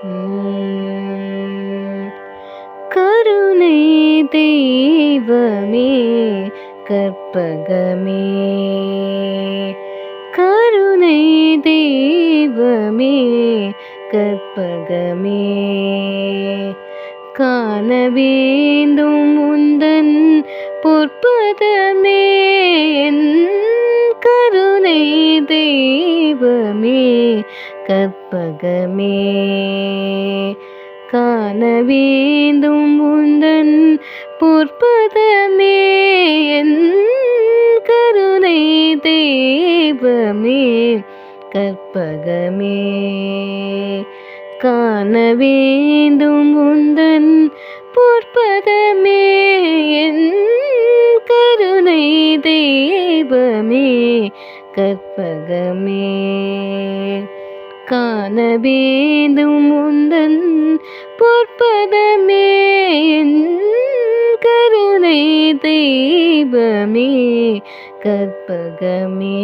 உம் கருணை தெய்வமே கற்பகமே, கருணை தெய்வமே கற்பகமே, காண வேண்டும் உந்தன் பொற்பதமே, என் கருணை தெய்வமே கற்பகமே, காண வேண்டும் உந்தன் பொற்பதமே, என் கருணை தெய்வமே கற்பகமே, காண வேண்டும் உந்தன் பொற்பதமே, என் கருணை தெய்வமே கற்பகமே, காண வேண்டும் உந்தன் பொற்பதமே, என் கருணை தெய்வமே கற்பகமே.